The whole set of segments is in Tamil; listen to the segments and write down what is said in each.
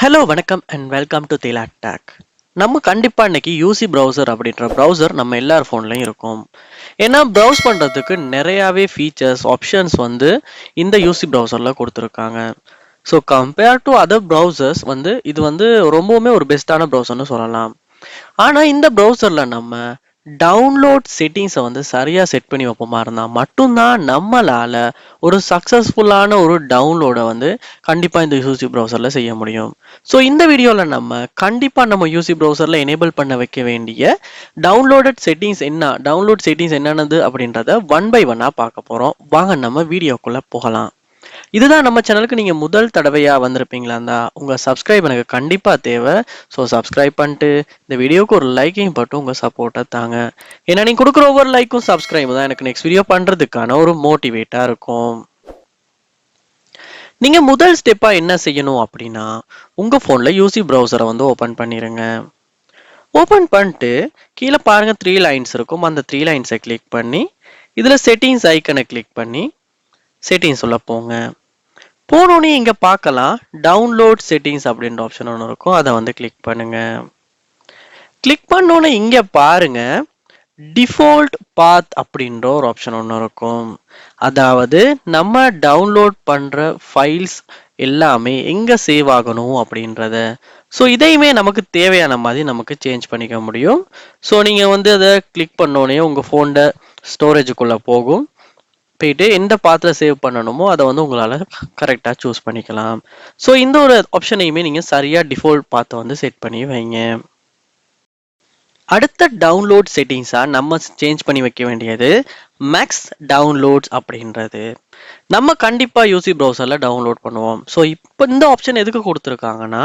ஹலோ வணக்கம் அண்ட் வெல்கம் டு தேலா டேக். நம்ம கண்டிப்பாக இன்னைக்கு யூசி ப்ரௌசர் அப்படின்ற ப்ரௌசர் நம்ம எல்லார் ஃபோன்லையும் இருக்கும். ஏன்னா ப்ரௌஸ் பண்ணுறதுக்கு நிறையாவே ஃபீச்சர்ஸ் ஆப்ஷன்ஸ் இந்த யூசி ப்ரௌசரில் கொடுத்துருக்காங்க. So compare to other browsers இது ரொம்பவுமே ஒரு பெஸ்ட்டான ப்ரௌசர்னு சொல்லலாம். ஆனால் இந்த ப்ரௌசரில் நம்ம டவுன்லோட் செட்டிங்ஸை சரியாக செட் பண்ணி வைப்போமா இருந்தால் மட்டும்தான் நம்மளால் ஒரு சக்ஸஸ்ஃபுல்லான ஒரு டவுன்லோடை கண்டிப்பாக இந்த யூசி ப்ரௌசரில் செய்ய முடியும். ஸோ இந்த வீடியோவில் நம்ம கண்டிப்பாக நம்ம யூசி ப்ரௌசரில் எனேபிள் பண்ண வைக்க வேண்டிய டவுன்லோட் செட்டிங்ஸ் என்னென்னது அப்படின்றத ஒன் பை ஒன்னாக பார்க்க போகிறோம். வாங்க நம்ம வீடியோக்குள்ளே போகலாம். இதுதான் நம்ம சேனலுக்கு நீங்கள் முதல் தடவையாக வந்திருப்பீங்களா இருந்தால் உங்கள் சப்ஸ்கிரைப் எனக்கு கண்டிப்பாக தேவை. ஸோ சப்ஸ்கிரைப் பண்ணிட்டு இந்த வீடியோவுக்கு ஒரு லைக்கையும் போட்டு உங்கள் சப்போர்ட்டை தாங்க. ஏன்னா நீங்கள் கொடுக்குற ஒவ்வொரு லைக்கும் சப்ஸ்கிரைப் தான் எனக்கு நெக்ஸ்ட் வீடியோ பண்ணுறதுக்கான ஒரு மோட்டிவேட்டாக இருக்கும். நீங்கள் முதல் ஸ்டெப்பாக என்ன செய்யணும் அப்படின்னா உங்கள் ஃபோனில் யூசி ப்ரௌசரை ஓப்பன் பண்ணிடுங்க. ஓப்பன் பண்ணிட்டு கீழே பாருங்கள் 3 லைன்ஸ் இருக்கும். அந்த 3 லைன்ஸை கிளிக் பண்ணி இதில் செட்டிங்ஸ் ஐக்கனை கிளிக் பண்ணி செட்டிங்ஸ் உள்ள போங்க. போனோடனே இங்கே பார்க்கலாம் டவுன்லோட் செட்டிங்ஸ் அப்படின்ற ஆப்ஷன் ஒன்று இருக்கும். அதை கிளிக் பண்ணுங்க. கிளிக் பண்ணோன்னே இங்கே பாருங்க டிஃபால்ட் பாத் அப்படின்ற ஒரு ஆப்ஷன் ஒன்று இருக்கும். அதாவது நம்ம டவுன்லோட் பண்ணுற ஃபைல்ஸ் எல்லாமே எங்கே சேவ் ஆகணும் அப்படின்றத. ஸோ இதையுமே நமக்கு தேவையான மாதிரி நமக்கு சேஞ்ச் பண்ணிக்க முடியும். ஸோ நீங்கள் அதை கிளிக் பண்ணோடனே உங்கள் ஃபோனில் ஸ்டோரேஜுக்குள்ளே போகும். போயிட்டு எந்த பாத்தில் சேவ் பண்ணணுமோ அதை உங்களால் கரெக்டாக சூஸ் பண்ணிக்கலாம். ஸோ இந்த ஒரு ஆப்ஷனையுமே நீங்கள் சரியாக டிஃபால்ட் பாத்தை செட் பண்ணி வைங்க. அடுத்த டவுன்லோட் செட்டிங்ஸாக நம்ம சேஞ்ச் பண்ணி வைக்க வேண்டியது மேக்ஸ் டவுன்லோட்ஸ் அப்படின்றது. நம்ம கண்டிப்பாக யூசி ப்ரௌசரில் டவுன்லோட் பண்ணுவோம். ஸோ இப்போ இந்த ஆப்ஷன் எதுக்கு கொடுத்துருக்காங்கன்னா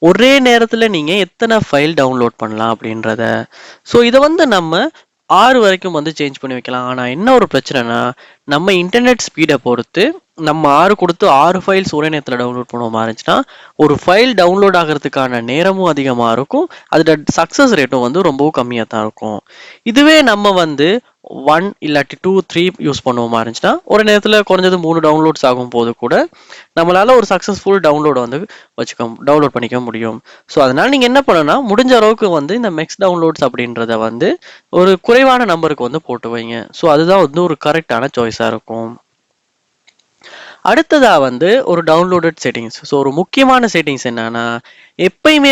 ஒரே நேரத்தில் நீங்கள் எத்தனை ஃபைல் டவுன்லோட் பண்ணலாம் அப்படின்றத. ஸோ இதை நம்ம 6 வரைக்கும் சேஞ்ச் பண்ணி வைக்கலாம். ஆனால் என்ன ஒரு பிரச்சனைனா நம்ம இன்டர்நெட் ஸ்பீடை பொறுத்து நம்ம 6 கொடுத்து 6 ஃபைல்ஸ் ஒரே நேரத்தில் டவுன்லோட் பண்ணுவோமா இருந்துச்சுன்னா ஒரு ஃபைல் டவுன்லோட் ஆகிறதுக்கான நேரமும் அதிகமாக இருக்கும். அதோட சக்ஸஸ் ரேட்டும் ரொம்பவும் கம்மியாக தான் இருக்கும். இதுவே நம்ம 1 இல்லாட்டி 2 3 யூஸ் பண்ணுவோமா இருந்துச்சுன்னா ஒரு நேரத்தில் குறைஞ்சது 3 டவுன்லோட்ஸ் ஆகும் போது கூட நம்மளால ஒரு சக்ஸஸ்ஃபுல் டவுன்லோட் டவுன்லோட் பண்ணிக்க முடியும். ஸோ அதனால நீங்கள் என்ன பண்ணணும்னா முடிஞ்ச அளவுக்கு இந்த மெக்ஸ் டவுன்லோட்ஸ் அப்படின்றத ஒரு குறைவான நம்பருக்கு போட்டு வைங்க. ஸோ அதுதான் ஒரு கரெக்டான சாய்ஸாக இருக்கும். அடுத்ததா ஒரு டவுன்லோடட் செட்டிங்ஸ். ஸோ ஒரு முக்கியமான செட்டிங்ஸ் என்னன்னா எப்பயுமே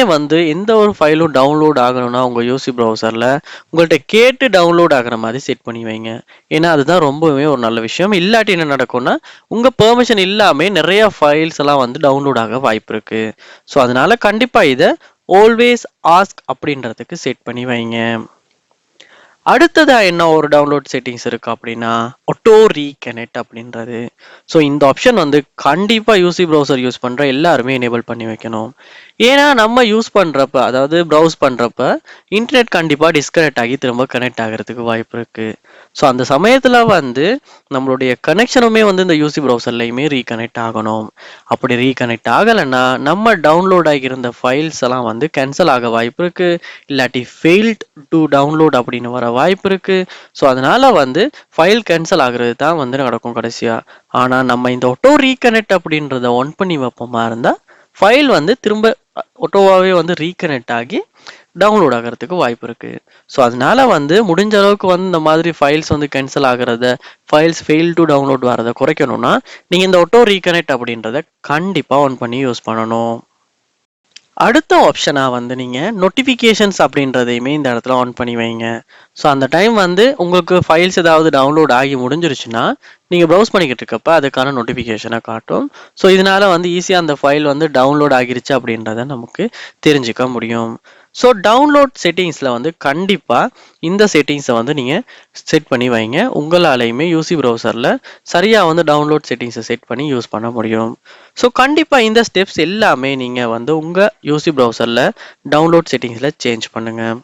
எந்த ஒரு ஃபைலும் டவுன்லோட் ஆகணும்னா உங்கள் யூசி ப்ரௌசரில் உங்கள்கிட்ட கேட்டு டவுன்லோட் ஆகிற மாதிரி செட் பண்ணி வைங்க. ஏன்னா அதுதான் ரொம்பவே ஒரு நல்ல விஷயம். இல்லாட்டி என்ன நடக்கும்னா உங்கள் பெர்மிஷன் இல்லாமல் நிறைய ஃபைல்ஸ் எல்லாம் டவுன்லோட் ஆக வாய்ப்பு இருக்கு. ஸோ அதனால கண்டிப்பாக இதை ஆல்வேஸ் ஆஸ்க் அப்படின்றதுக்கு செட் பண்ணி வைங்க. அடுத்ததா என்ன ஒரு டவுன்லோட் செட்டிங்ஸ் இருக்கு அப்படின்னா ஆட்டோ ரீகனெக்ட் அப்படின்றது. ஸோ இந்த ஆப்ஷன் கண்டிப்பாக யூசி ப்ரௌசர் யூஸ் பண்ணுற எல்லாருமே எனேபிள் பண்ணி வைக்கணும். ஏன்னா நம்ம யூஸ் பண்ணுறப்ப அதாவது ப்ரௌஸ் பண்ணுறப்ப இன்டர்நெட் கண்டிப்பாக டிஸ்கனெக்ட் ஆகி திரும்ப கனெக்ட் ஆகிறதுக்கு வாய்ப்பு இருக்குது. ஸோ அந்த சமயத்தில் நம்மளுடைய கனெக்ஷனுமே இந்த யூசி ப்ரௌசர்லையுமே ரீகனெக்ட் ஆகணும். அப்படி ரீகனெக்ட் ஆகலைன்னா நம்ம டவுன்லோட் ஆகியிருந்த ஃபைல்ஸ் எல்லாம் கேன்சல் ஆக வாய்ப்பு இருக்குது. இல்லாட்டி ஃபெயில்ட் டு டவுன்லோட் அப்படின்னு வர வாய்ப்பு இருக்குது. ஸோ அதனால் ஃபைல் கேன்சல் ஆகுறது தான் நடக்கும் கடைசியாக. ஆனால் நம்ம இந்த ஆட்டோ ரீகனெக்ட் அப்படின்றத ஒன் பண்ணி வைப்போமா இருந்தால் ஃபைல் திரும்ப ஆட்டோவாகவே ரீகனெக்ட் ஆகி டவுன்லோட் ஆகிறதுக்கு வாய்ப்பு இருக்குது. ஸோ அதனால முடிஞ்ச அளவுக்கு இந்த மாதிரி ஃபைல்ஸ் கேன்சல் ஆகிறத ஃபைல்ஸ் ஃபெயில் டு டவுன்லோட் வரதை குறைக்கணும்னா நீங்கள் இந்த ஆட்டோ ரீகனெக்ட் அப்படின்றத கண்டிப்பாக ஒன் பண்ணி யூஸ் பண்ணணும். அடுத்த ஆப்ஷனாக நீங்கள் நோட்டிஃபிகேஷன்ஸ் அப்படின்றதையுமே இந்த இடத்துல ஆன் பண்ணி வைங்க. ஸோ அந்த டைம் உங்களுக்கு ஃபைல்ஸ் ஏதாவது டவுன்லோட் ஆகி முடிஞ்சிருச்சுன்னா நீங்கள் ப்ரௌஸ் பண்ணிக்கிட்டு இருக்கப்ப அதுக்கான நோட்டிஃபிகேஷனை காட்டும். ஸோ இதனால் ஈஸியாக அந்த ஃபைல் டவுன்லோட் ஆகிருச்சு அப்படின்றத நமக்கு தெரிஞ்சுக்க முடியும். ஸோ டவுன்லோட் செட்டிங்ஸில் கண்டிப்பாக இந்த செட்டிங்ஸை நீங்கள் செட் பண்ணி வைங்க. உங்களாலையுமே யூசி ப்ரௌசரில் சரியாக டவுன்லோட் செட்டிங்ஸை செட் பண்ணி யூஸ் பண்ண முடியும். ஸோ கண்டிப்பாக இந்த ஸ்டெப்ஸ் எல்லாமே நீங்கள் உங்கள் யூசி ப்ரௌசரில் டவுன்லோட் செட்டிங்ஸில் சேஞ்ச் பண்ணுங்கள்.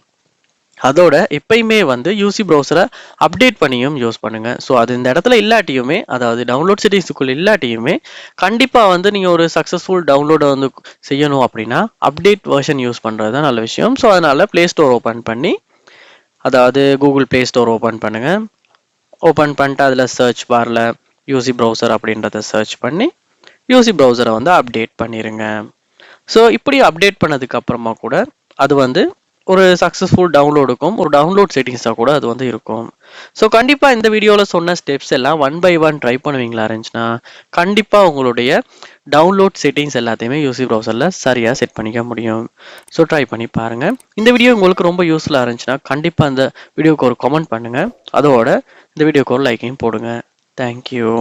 அதோட எப்பயுமே யூசி ப்ரௌசரை அப்டேட் பண்ணியும் யூஸ் பண்ணுங்க. ஸோ அது இந்த இடத்துல இல்லாட்டியுமே அதாவது டவுன்லோட் செட்டிங்ஸுக்குள்ள இல்லாட்டியுமே கண்டிப்பாக நீங்கள் ஒரு சக்ஸஸ்ஃபுல் டவுன்லோடை செய்யணும் அப்படின்னா அப்டேட் வெர்ஷன் யூஸ் பண்ணுறது தான் நல்ல விஷயம். ஸோ அதனால் ப்ளே ஸ்டோர் ஓப்பன் பண்ணி அதாவது கூகுள் ப்ளே ஸ்டோர் ஓப்பன் பண்ணுங்கள். ஓப்பன் பண்ணிட்டு அதில் சர்ச் பாரில் யூசி ப்ரௌசர் அப்படின்றத சர்ச் பண்ணி யூசி ப்ரௌசரை அப்டேட் பண்ணிடுங்க. ஸோ இப்படி அப்டேட் பண்ணதுக்கு அப்புறமா கூட அது வந்து ஒரு சக்ஸஸ்ஃபுல் டவுன்லோடுக்கும் ஒரு டவுன்லோட் செட்டிங்ஸாக கூட அது வந்து இருக்கும். ஸோ கண்டிப்பாக இந்த வீடியோவில் சொன்ன ஸ்டெப்ஸ் எல்லாம் ஒன் பை ஒன் ட்ரை பண்ணுவீங்களா இருந்துச்சுன்னா கண்டிப்பாக உங்களுடைய டவுன்லோட் செட்டிங்ஸ் எல்லாத்தையுமே யூசி ப்ரௌசரில் சரியாக செட் பண்ணிக்க முடியும். ஸோ ட்ரை பண்ணி பாருங்கள். இந்த வீடியோ உங்களுக்கு ரொம்ப யூஸ்ஃபுல்லாக இருந்துச்சுன்னா கண்டிப்பாக இந்த வீடியோக்கு ஒரு கமெண்ட் பண்ணுங்கள். அதோட இந்த வீடியோக்கு ஒரு லைக்கையும் போடுங்க. தேங்க்யூ.